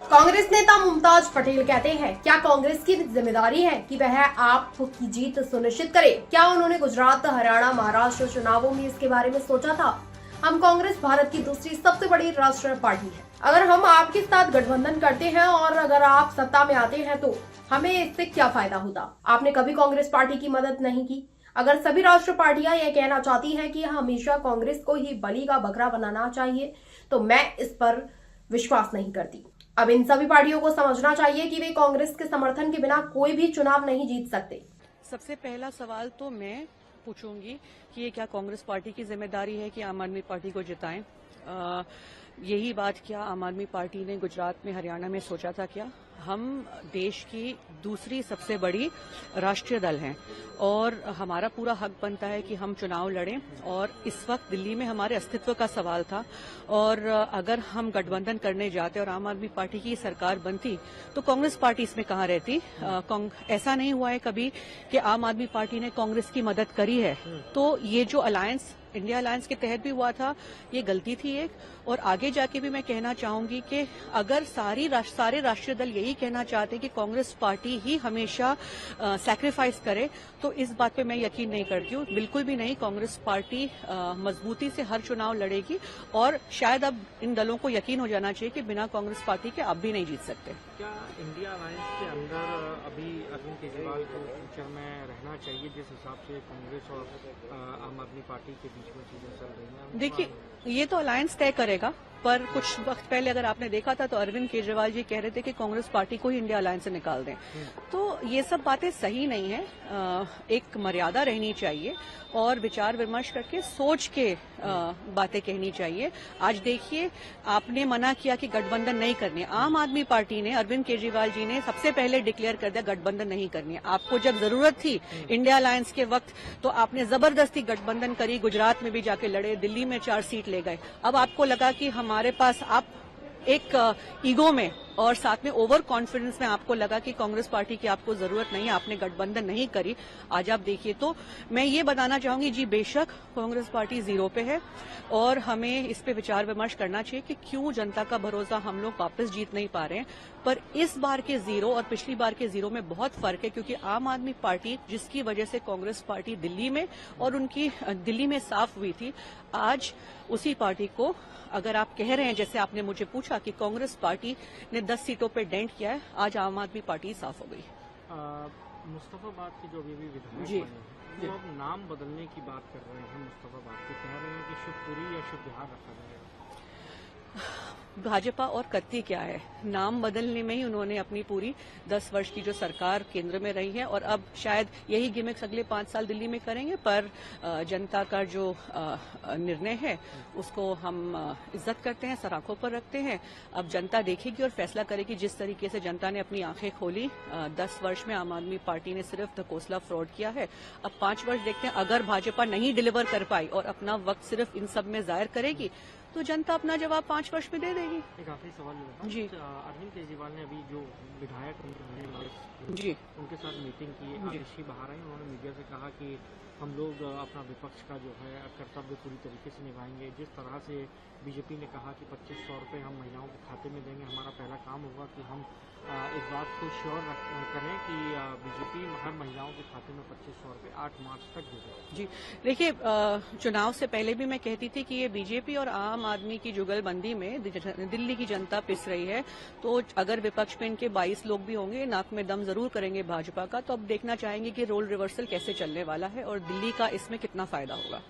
कांग्रेस नेता मुमताज पटेल कहते हैं, क्या कांग्रेस की जिम्मेदारी है कि वह आप की जीत सुनिश्चित करे? क्या उन्होंने गुजरात, हरियाणा, महाराष्ट्र चुनावों में इसके बारे में सोचा था? हम कांग्रेस भारत की दूसरी सबसे बड़ी राष्ट्रीय पार्टी है। अगर हम आपके साथ गठबंधन करते हैं और अगर आप सत्ता में आते हैं तो हमें इससे क्या फायदा होता? आपने कभी कांग्रेस पार्टी की मदद नहीं की। अगर सभी राष्ट्रीय पार्टियां यह कहना चाहती हैं कि हमेशा कांग्रेस को ही बलि का बकरा बनाना चाहिए, तो मैं इस पर विश्वास नहीं करती। अब इन सभी पार्टियों को समझना चाहिए कि वे कांग्रेस के समर्थन के बिना कोई भी चुनाव नहीं जीत सकते। सबसे पहला सवाल तो मैं पूछूंगी कि ये क्या कांग्रेस पार्टी की जिम्मेदारी है कि आम आदमी पार्टी को जिताएं? यही बात क्या आम आदमी पार्टी ने गुजरात में, हरियाणा में सोचा था क्या? हम देश की दूसरी सबसे बड़ी राष्ट्रीय दल हैं और हमारा पूरा हक बनता है कि हम चुनाव लड़ें। और इस वक्त दिल्ली में हमारे अस्तित्व का सवाल था और अगर हम गठबंधन करने जाते और आम आदमी पार्टी की सरकार बनती तो कांग्रेस पार्टी इसमें कहाँ रहती? ऐसा नहीं हुआ है कभी कि आम आदमी पार्टी ने कांग्रेस की मदद करी है। तो ये जो अलायंस, इंडिया अलायंस के तहत भी हुआ था, ये गलती थी एक। और आगे जाके भी मैं कहना चाहूंगी कि अगर सारे राष्ट्रीय दल यही कहना चाहते कि कांग्रेस पार्टी ही हमेशा सैक्रिफाइस करे तो इस बात पे मैं यकीन नहीं करती हूँ, बिल्कुल भी नहीं। कांग्रेस पार्टी मजबूती से हर चुनाव लड़ेगी और शायद अब इन दलों को यकीन हो जाना चाहिए कि बिना कांग्रेस पार्टी के आप भी नहीं जीत सकते। क्या इंडिया अलायंस के अंदर अभी अरविंद केजरीवाल को फ्यूचर में रहना चाहिए जिस हिसाब से कांग्रेस और आम आदमी पार्टी के बीच में चीजें चल रही हैं? देखिए, ये तो अलायंस तय करेगा, पर कुछ वक्त पहले अगर आपने देखा था तो अरविंद केजरीवाल जी कह रहे थे कि कांग्रेस पार्टी को ही इंडिया अलायंस से निकाल दें। तो ये सब बातें सही नहीं है। एक मर्यादा रहनी चाहिए और विचार विमर्श करके सोच के बातें कहनी चाहिए। आज देखिए, आपने मना किया कि गठबंधन नहीं करनी है। आम आदमी पार्टी ने, अरविंद केजरीवाल जी ने सबसे पहले डिक्लेयर कर दिया गठबंधन नहीं करनी है। आपको जब जरूरत थी इंडिया अलायंस के वक्त तो आपने जबरदस्ती गठबंधन करी, गुजरात में भी जाके लड़े, दिल्ली में 4 सीट ले गए। अब आपको लगा कि हमारे पास, आप एक ईगो में और साथ में ओवर कॉन्फिडेंस में आपको लगा कि कांग्रेस पार्टी की आपको जरूरत नहीं है, आपने गठबंधन नहीं करी। आज आप देखिए, तो मैं ये बताना चाहूंगी जी, बेशक कांग्रेस पार्टी जीरो पे है और हमें इस पे विचार विमर्श करना चाहिए कि क्यों जनता का भरोसा हम लोग वापस जीत नहीं पा रहे हैं। पर इस बार के जीरो और पिछली बार के जीरो में बहुत फर्क है, क्योंकि आम आदमी पार्टी, जिसकी वजह से कांग्रेस पार्टी दिल्ली में और उनकी दिल्ली में साफ हुई थी, आज उसी पार्टी को, अगर आप कह रहे हैं जैसे आपने मुझे पूछा कि कांग्रेस पार्टी ने 10 सीटों पे डेंट किया है, आज आम आदमी पार्टी साफ हो गई। मुस्तफाबाद की जो अभी विधायक जी, बने हैं, वो अब नाम बदलने की बात कर रहे हैं। मुस्तफाबाद के कह रहे हैं कि शिवपुरी या शिव बिहार रखा जाएगा। भाजपा और करती क्या है? नाम बदलने में ही उन्होंने अपनी पूरी 10 वर्ष की जो सरकार केंद्र में रही है और अब शायद यही गिमिक्स अगले 5 साल दिल्ली में करेंगे। पर जनता का जो निर्णय है उसको हम इज्जत करते हैं, सराखों पर रखते हैं। अब जनता देखेगी और फैसला करेगी। जिस तरीके से जनता ने अपनी आंखें खोली, 10 वर्ष में आम आदमी पार्टी ने सिर्फ ढकोसला फ्रॉड किया है। अब 5 वर्ष देखते हैं, अगर भाजपा नहीं डिलीवर कर पाई और अपना वक्त सिर्फ इन सब में जाहिर करेगी तो जनता अपना जवाब 5 वर्ष में दे देगी। एक आखिरी सवाल जी, अरविंद केजरीवाल ने अभी जो विधायक जी, उनके साथ मीटिंग की, आतिशी बाहर आई, उन्होंने मीडिया से कहा कि हम लोग अपना विपक्ष का जो है कर्तव्य पूरी तरीके से निभाएंगे। जिस तरह से बीजेपी ने कहा कि 2500 रुपये हम महिलाओं के खाते में देंगे, हमारा पहला काम होगा कि हम इस बात को श्योर करें कि बीजेपी हर महिलाओं के खाते में 2500 रुपये 8 मार्च तक देगी। जी, देखिए, चुनाव से पहले भी मैं कहती थी कि ये बीजेपी और आम आदमी की जुगलबंदी में दिल्ली की जनता पिस रही है। तो अगर विपक्ष में इनके 22 लोग भी होंगे, नाक में दम जरूर करेंगे भाजपा का। तो अब देखना चाहेंगे कि रोल रिवर्सल कैसे चलने वाला है और दिल्ली का इसमें कितना फायदा होगा।